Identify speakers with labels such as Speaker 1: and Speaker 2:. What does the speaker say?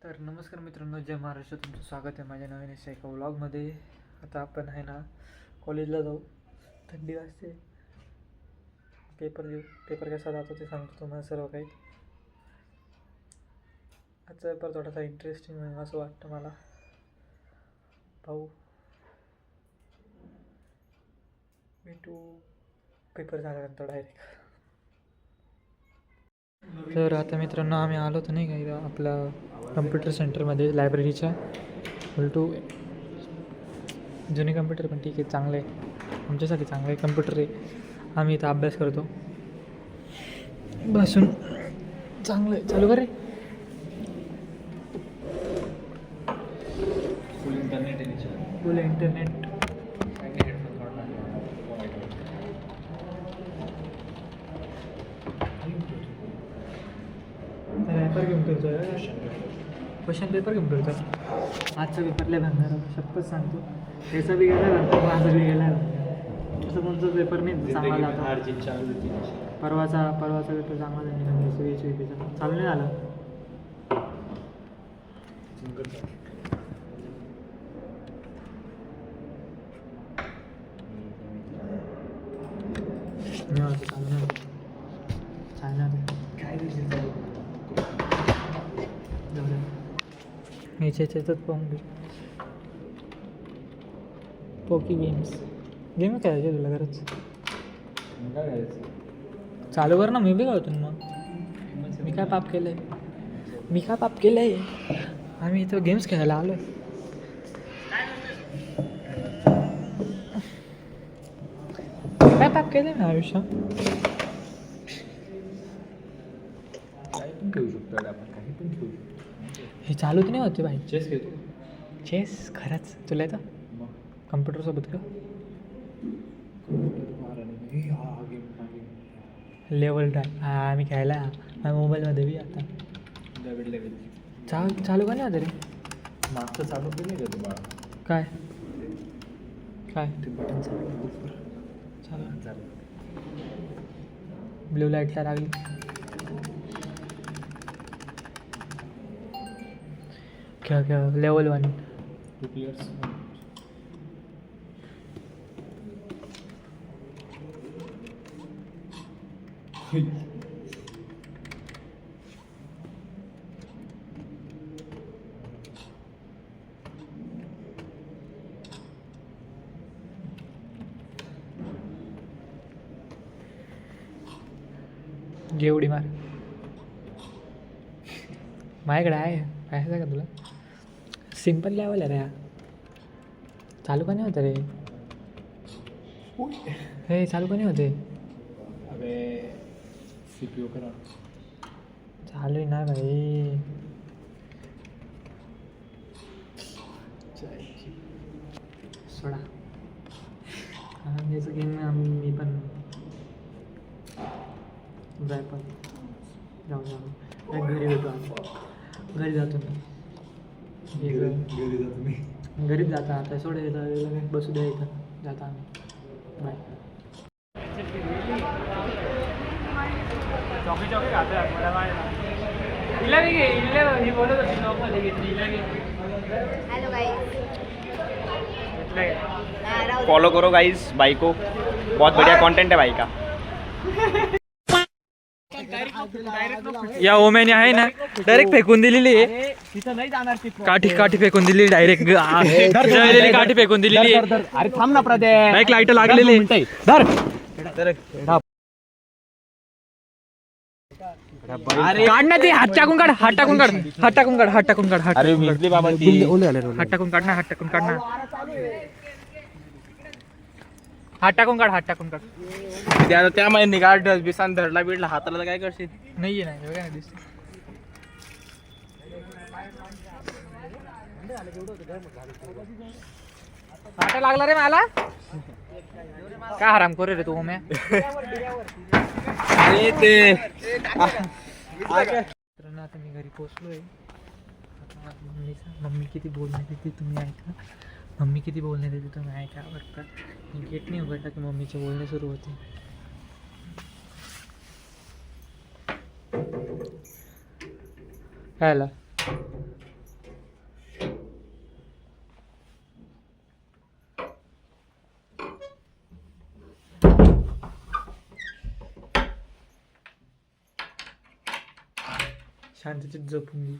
Speaker 1: तर नमस्कार मित्रांनो, जय महाराष्ट्र. तुमचं स्वागत आहे माझ्या नवीन अशा एका व्लॉगमध्ये. आता आपण आहे ना कॉलेजला जाऊ. थंडी वाजते. पेपर देऊ. पेपर कसा जातो ते सांगतो तुम्हाला सर्व काही. आजचा पेपर थोडासा इंटरेस्टिंग होईल असं वाटतं मला. पाहू, भेटू पेपर झाल्यानंतर डायरेक्ट. तर आता मित्रांनो आम्ही आलो तर नाही का आपल्या कम्प्युटर सेंटरमध्ये लायब्ररीच्या उलटू जुने कम्प्युटर पण ठीक आहे, चांगलं आहे आमच्यासाठी, चांगलं आहे कम्प्युटर आहे. आम्ही इथं अभ्यास करतो बसून. चांगलं आहे, चालू कर रे.
Speaker 2: फुल इंटरनेट आहे.
Speaker 1: फुल इंटरनेट. पेपर घेऊन फिरतो, क्वेश्चन पेपर घेऊन फिरतो. आजचा पेपरला भंगार शपथ सांगतो. त्याचा बी गेला भंगार, माझा बी गेला भंगार. असं कोणता पेपर नाही चांगला जातो. परवाचा पेपर चांगला झाला. SVPचा चालू नाही आला. याच्यात पाहून घेऊ. पोकी गेम खेळायचे तुला खरंच. चालू कर ना, मी बी गावतो मग. मी काय पाप केलं आहे? आम्ही इथं गेम्स खेळायला आलो. काय पाप केलं आहे ना आयुष्यात?
Speaker 2: काही पण खेळू शकतो आपण, काही पण खेळू शकतो.
Speaker 1: हे चालूच नाही होते भाई.
Speaker 2: चेस खेळतो.
Speaker 1: चेस खरंच तुला येतं
Speaker 2: मग
Speaker 1: कम्प्युटरसोबत का?
Speaker 2: हा गेम
Speaker 1: लेवल आम्ही खेळायला मोबाईलमध्ये बी. आता
Speaker 2: लेवल
Speaker 1: चालू का नाही होतं रे?
Speaker 2: मागचं चालू केलं का तू बाळा?
Speaker 1: काय
Speaker 2: ते बटन चालू
Speaker 1: चालू ब्ल्यू लाईटला लागली. खेळ लेवल 1.
Speaker 2: 2 प्लेयर्स.
Speaker 1: घे उडी मार. माझ्याकडे आहे पाहायचं का तुला? सिम्पल लेवल आहे रे हा. चालू का नाही होतं रे? हे चालू का नाही होते?
Speaker 2: अबे CPU करा.
Speaker 1: चालू आहे ना भाई. सोडा याचं गेम मी पण जाय पण जाऊ घरी भेटू. घरी जातो मी.
Speaker 2: घरी जातो मी.
Speaker 1: घरीच जाता आता सोड. येतं बसू द्या इथं. जाता आम्ही. बाय. चौकी खातो मला ही बोलत होती.
Speaker 3: हेलो गाइस,
Speaker 4: फॉलो करो गाइस भाई को, बहुत बढ़िया कंटेंट है भाई का.
Speaker 1: या ओम्याने आहे ना डायरेक्ट फेकून दिलेली आहे. काठी फेकून दिली डायरेक्ट. जळलेली काठी फेकून दिलेली आहे.
Speaker 4: अरे थांब ना प्रदे,
Speaker 1: डायरेक्ट लाईट लागलेली. काढ ना ते. हात टाकून काढ. हात टाकून काढ.
Speaker 4: अरे भिजली बाबा ती.
Speaker 1: हात टाकून काढ ना. हात टाकून काढ.
Speaker 4: त्या महिन्यात काढ बिसान धरला बिडला हाताला तर काय करशील?
Speaker 1: नाहीये ना, हे बघा ना दिसते. हाटा लागला रे मला. काय हराम करू रे तू ओम्या.
Speaker 4: अरे ते
Speaker 1: आता मी घरी पोचलोय. मम्मी किती बोलण्यात येते तुम्ही ऐका. तुम्ही ऐका. बघता गेट नाही उघडला की मम्मीचे बोलणे सुरू होते. काय शांततेत झोपून घे.